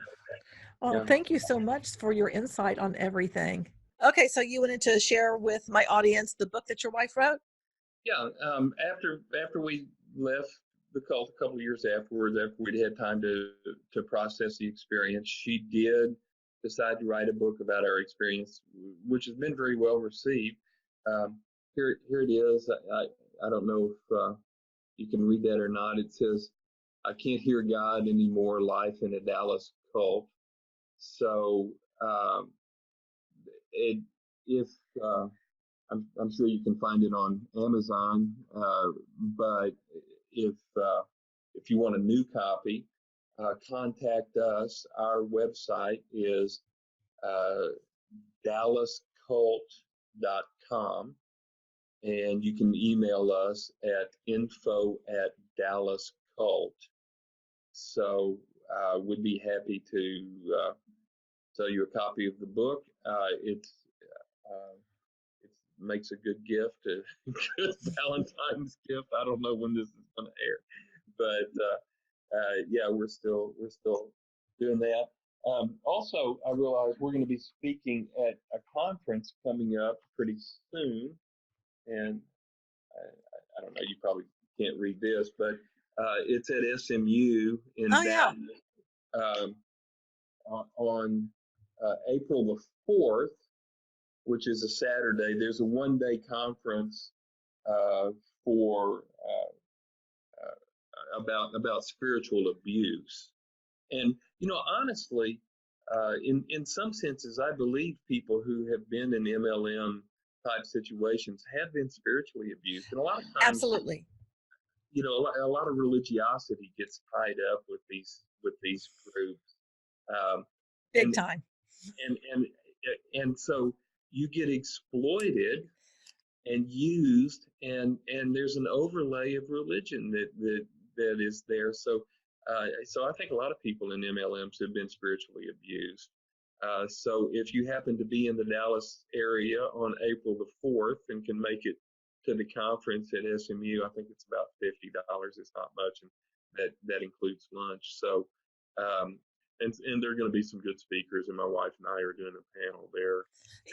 Well, Yeah. thank you so much for your insight on everything. Okay, so you wanted to share with my audience the book that your wife wrote? Yeah. After we left the cult a couple of years afterwards, after we'd had time to process the experience, she did decide to write a book about our experience, which has been very well received. Here it is. I don't know if you can read that or not. It says, "I can't hear God anymore. Life in a Dallas cult." So it if I'm sure you can find it on Amazon, but if you want a new copy, contact us. Our website is dallascult.com, and you can email us at info@dallascult. So we'd be happy to sell you a copy of the book. It makes a good gift, a good Valentine's gift. I don't know when this is going to air, but yeah, we're still doing that. Also, I realize we're going to be speaking at a conference coming up pretty soon, and I don't know, you probably can't read this, but it's at SMU in Oh, yeah. Dallas on April the 4th, which is a Saturday. There's a one-day conference for about spiritual abuse, and honestly, in some senses, I believe people who have been in MLM type situations have been spiritually abused, and a lot of times, Absolutely. a lot of religiosity gets tied up with these groups, um, Big and time. and and and so you get exploited and used, and there's an overlay of religion that is there. So so I think a lot of people in MLMs have been spiritually abused. So if you happen to be in the Dallas area on April the 4th and can make it to the conference at SMU, I think it's about $50. It's not much, and that includes lunch. So and there are going to be some good speakers, and my wife and I are doing a panel there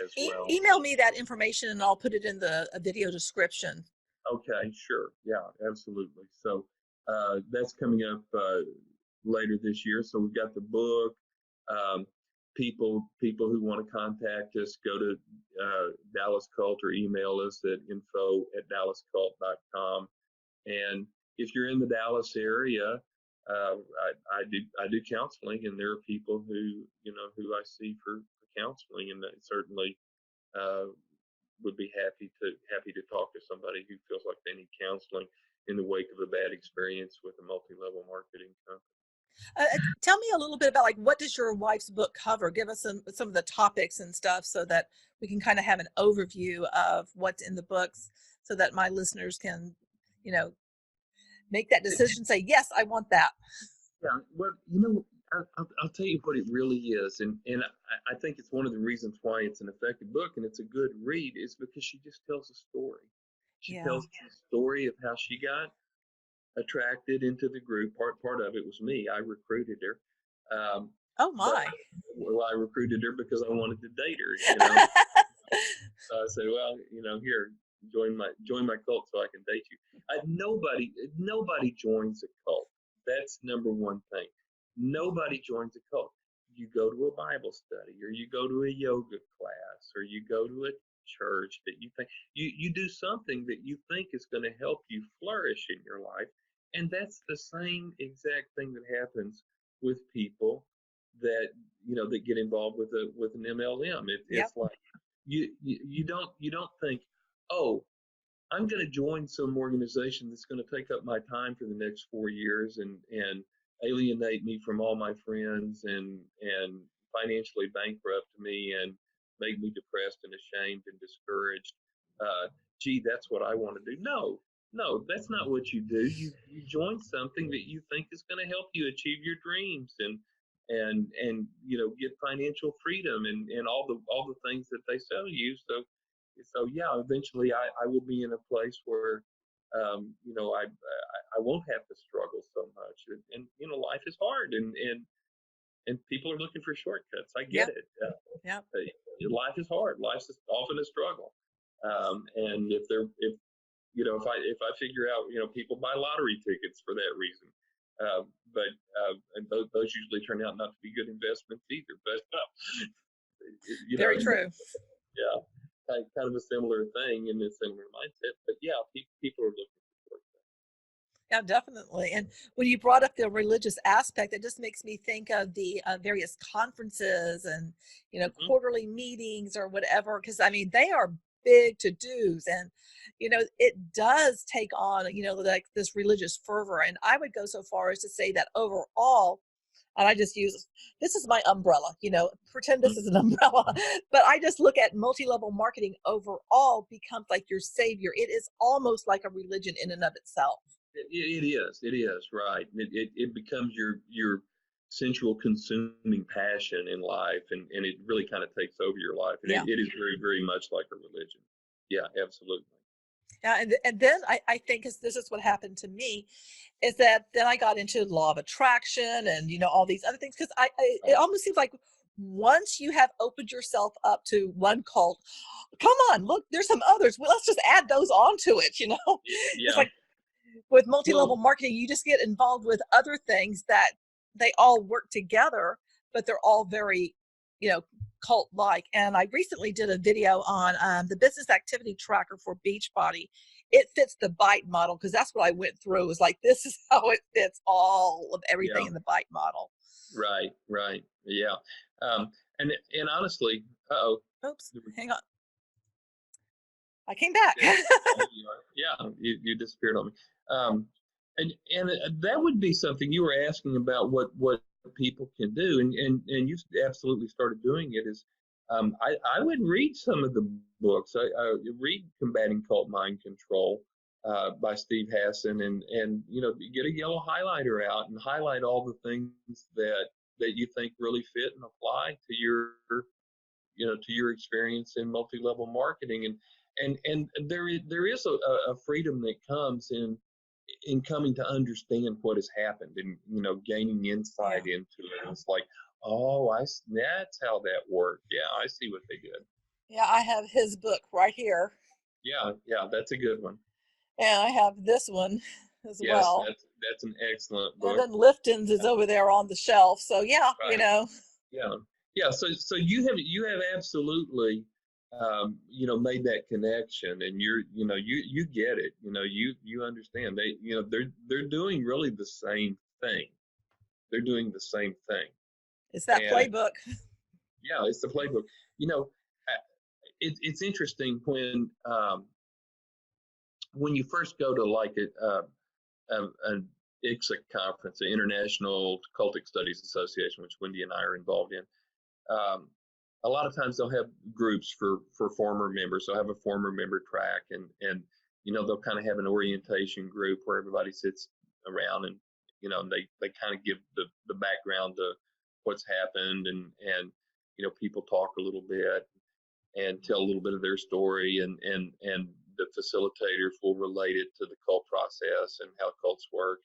as well. Email me that information and I'll put it in the video description. Okay, sure. Yeah, absolutely. So that's coming up later this year. So we've got the book. Um, people who want to contact us, go to Dallas Cult or email us at info@dallascult.com. And if you're in the Dallas area, I do counseling, and there are people who who I see for counseling, and certainly would be happy to talk to somebody who feels like they need counseling in the wake of a bad experience with a multi-level marketing company. Tell me a little bit about, like, what does your wife's book cover? Give us some of the topics and stuff so that we can kind of have an overview of what's in the books, so that my listeners can, you know, make that decision. Say, yes, I want that. Yeah, well, I'll tell you what it really is, and I think it's one of the reasons why it's an effective book and it's a good read is because she just tells a story. She Yeah. tells the story of how she got attracted into the group. Part of it was me. I recruited her, Oh but my. well, I recruited her because I wanted to date her. So I said, well, here, join my cult so I can date you. Nobody joins a cult. That's number one thing. Nobody joins a cult. You go to a Bible study, or you go to a yoga class, or you go to a church that you think you do something that you think is going to help you flourish in your life, and that's the same exact thing that happens with people that that get involved with an MLM. Yep. It's like you don't think, oh, I'm going to join some organization that's going to take up my time for the next 4 years and alienate me from all my friends and financially bankrupt me and make me depressed and ashamed and discouraged. Gee, that's what I want to do. No, no, that's not what you do. You join something that you think is going to help you achieve your dreams and get financial freedom and all the things that they sell you. So yeah, eventually I will be in a place where I won't have to struggle so much, and life is hard, and people are looking for shortcuts. I get Yep. it. Yep. Life is hard. Life is often a struggle, and if I figure out, people buy lottery tickets for that reason, but and those usually turn out not to be good investments either. But you know, Very true. yeah, kind of a similar thing in a similar mindset. But yeah, people are looking for it. Yeah, definitely. And when you brought up the religious aspect, it just makes me think of the various conferences and, Mm-hmm. quarterly meetings or whatever, because I mean, they are big to dos. And, it does take on, like this religious fervor. And I would go so far as to say that overall, and I just use this is my umbrella, pretend this is an umbrella, but I just look at multi-level marketing overall becomes like your savior. It is almost like a religion in and of itself. It is right. It becomes your sensual consuming passion in life, and it really kind of takes over your life, and Yeah. it is very very much like a religion. Yeah, absolutely. Yeah, and then I think this is what happened to me is that then I got into law of attraction and all these other things because it Right. almost seems like once you have opened yourself up to one cult, come on, look, there's some others. Well, let's just add those onto it. It's Yeah. like with multi-level Well, marketing, you just get involved with other things that they all work together, but they're all very, you know, cult like. And I recently did a video on the business activity tracker for Beachbody. It fits the bite model because that's what I went through. It was like, this is how it fits all of everything yeah. in the bite model. Right. Right. Yeah. And honestly, oh, Oops, hang on. I came back. yeah, you disappeared on me. Um, and that would be something you were asking about what people can do, and you absolutely started doing it. Is I would read some of the books. I read Combating Cult Mind Control by Steve Hassan, and get a yellow highlighter out and highlight all the things that you think really fit and apply to your experience in multi-level marketing, and there is a freedom that comes in coming to understand what has happened and gaining Yeah. insight into it. And it's like, oh, that's how that worked. Yeah, I see what they did. Yeah, I have his book right here. Yeah, yeah, that's a good one. And I have this one as Yes, well. that's an excellent And book. then Lifton's is over there on the shelf. So yeah, Right. Yeah, yeah. So you have absolutely made that connection, and you get it. You understand. They're doing really the same thing. They're doing the same thing, it's that and playbook. yeah, it's the playbook. You know, it's interesting when you first go to like an ICSA conference, the International Cultic Studies Association, which Wendy and I are involved in. A lot of times they'll have groups for former members. They'll have a former member track, and they'll kind of have an orientation group where everybody sits around and they kind of give the background to what's happened, and people talk a little bit and tell a little bit of their story, and the facilitators will relate it to the cult process and how cults work,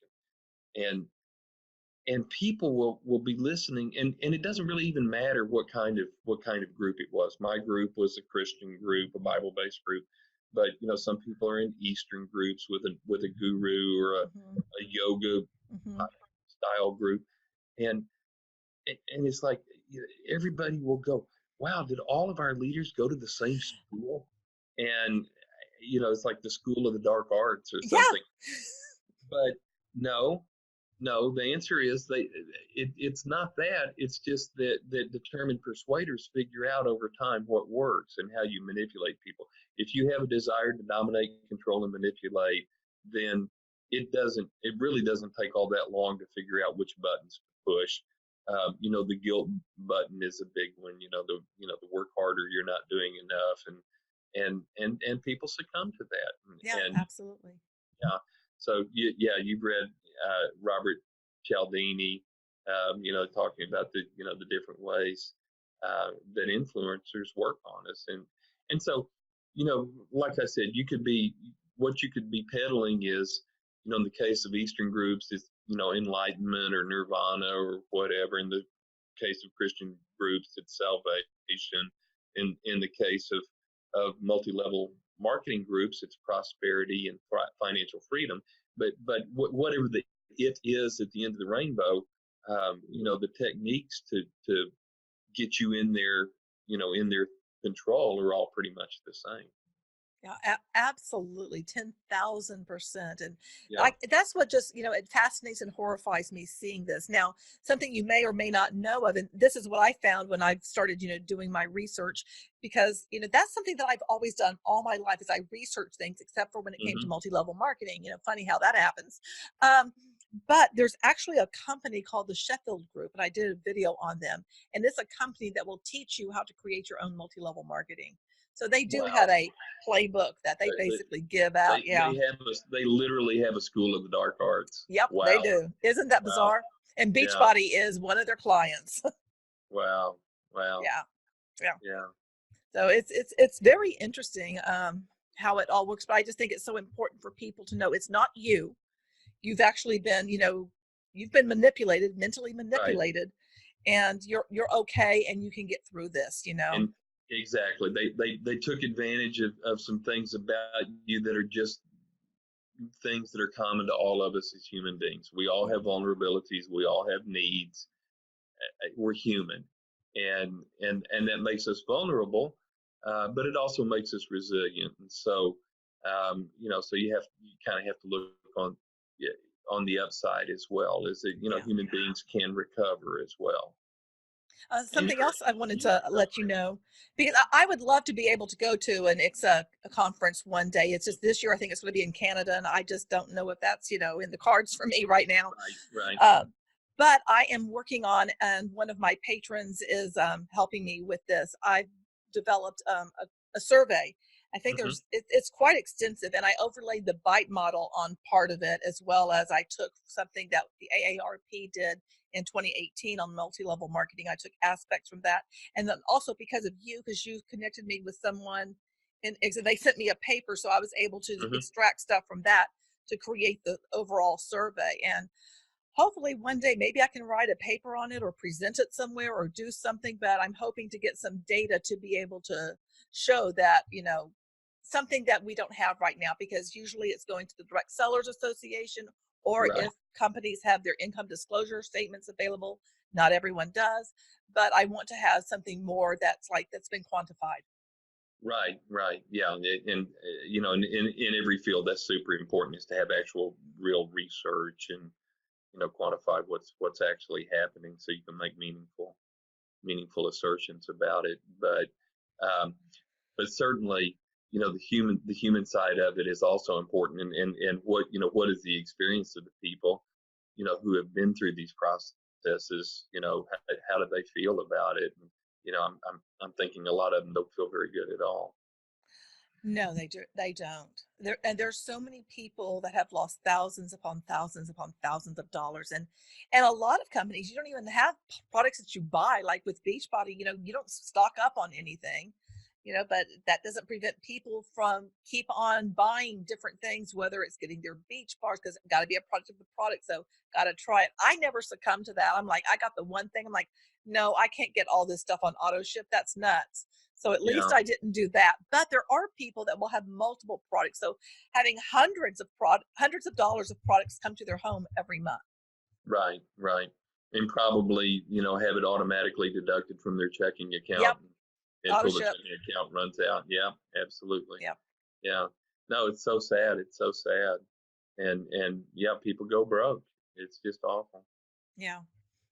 and and people will be listening, and it doesn't really even matter what kind of group it was. My group was a Christian group, a Bible-based group, but some people are in Eastern groups with a guru or a yoga style group, and it's like everybody will go, wow, did all of our leaders go to the same school? And it's like the school of the dark arts or Yeah. something. But no, the answer is it's not that. It's just that determined persuaders figure out over time what works and how you manipulate people. If you have a desire to dominate, control, and manipulate, then it really doesn't take all that long to figure out which buttons to push. The guilt button is a big one. The work harder, you're not doing enough, and people succumb to that. Yeah, And absolutely. yeah. So you've read Robert Cialdini, talking about the different ways that influencers work on us, and so like I said, what you could be peddling is, in the case of Eastern groups, is enlightenment or nirvana or whatever. In the case of Christian groups, it's salvation. In the case of multi-level marketing groups, it's prosperity and financial freedom. But whatever it is at the end of the rainbow, the techniques to get you in their control are all pretty much the same. Yeah, absolutely, 10,000%. And Yeah. that's what just, it fascinates and horrifies me seeing this. Now, something you may or may not know of, and this is what I found when I started, doing my research, because, that's something that I've always done all my life is I research things, except for when it came to multi-level marketing. Funny how that happens. But there's actually a company called the Sheffield Group, and I did a video on them. And it's a company that will teach you how to create your own multi-level marketing. So they do have Wow. a playbook that they basically give out. Yeah. They literally have a school of the dark arts. Yep, Wow. they do. Isn't that Wow. bizarre? And Yeah. Beachbody is one of their clients. Wow. Yeah. Yeah. Yeah. So it's very interesting how it all works. But I just think it's so important for people to know it's not you. You've actually been, you've been manipulated, mentally manipulated, and you're okay, and you can get through this. And exactly, they took advantage of some things about you that are just things that are common to all of us as human beings. We all have vulnerabilities. We all have needs. We're human, and that makes us vulnerable, but it also makes us resilient. And so, so you kind of have to look on the upside as well. Is that human beings can recover as well. Something else I wanted to let you know, because I would love to be able to go to an ICSA conference one day. It's just this year, I think it's going to be in Canada, and I just don't know if that's, in the cards for me right now. Right. But I am working on, and one of my patrons is helping me with this. I've developed a survey. I think it's quite extensive, and I overlaid the bite model on part of it, as well as I took something that the AARP did in 2018 on multi-level marketing. I took aspects from that, and then also because of you, because you connected me with someone, and they sent me a paper, so I was able to extract stuff from that to create the overall survey. And hopefully one day maybe I can write a paper on it or present it somewhere or do something, but I'm hoping to get some data to be able to show that, something that we don't have right now, because usually it's going to the Direct Sellers Association, or if companies have their income disclosure statements available. Not everyone does, but I want to have something more that's been quantified. Right. Yeah. And in every field, that's super important, is to have actual real research and, quantify what's actually happening, so you can make meaningful assertions about it. But certainly, the human side of it is also important, and what is the experience of the people, who have been through these processes, how do they feel about it? And, I'm thinking a lot of them don't feel very good at all. No, they don't. There's so many people that have lost thousands upon thousands of dollars, and a lot of companies you don't even have products that you buy. Like with Beachbody, you don't stock up on anything, but that doesn't prevent people from keep on buying different things, whether it's getting their beach bars, because got to be a product of the product, so got to try it. I never succumb to that. I'm like, I got the one thing. I'm like, no, I can't get all this stuff on auto ship. That's nuts. So at least Yeah, I didn't do that. But there are people that will have multiple products. So having hundreds of dollars of products come to their home every month. right, right. And probably, have it automatically deducted from their checking account Yep. Auto until the ship. checking account runs out. Yeah, absolutely. Yep. Yeah. No, it's so sad. It's so sad. And yeah, people go broke. It's just awful. Yeah.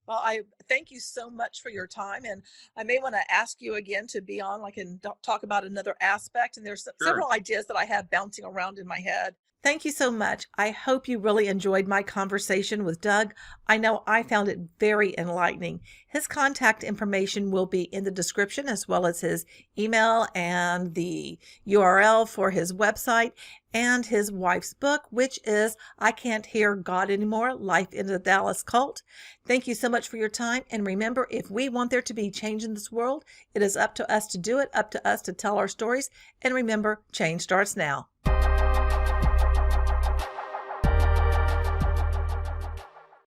Well, I thank you so much for your time. And I may want to ask you again to be on, like, and talk about another aspect. And there's Sure. several ideas that I have bouncing around in my head. Thank you so much. I hope you really enjoyed my conversation with Doug. I know I found it very enlightening. His contact information will be in the description, as well as his email and the URL for his website and his wife's book, which is I Can't Hear God Anymore, Life in the Dallas Cult. Thank you so much for your time. And remember, if we want there to be change in this world, it is up to us to do it, up to us to tell our stories. And remember, change starts now.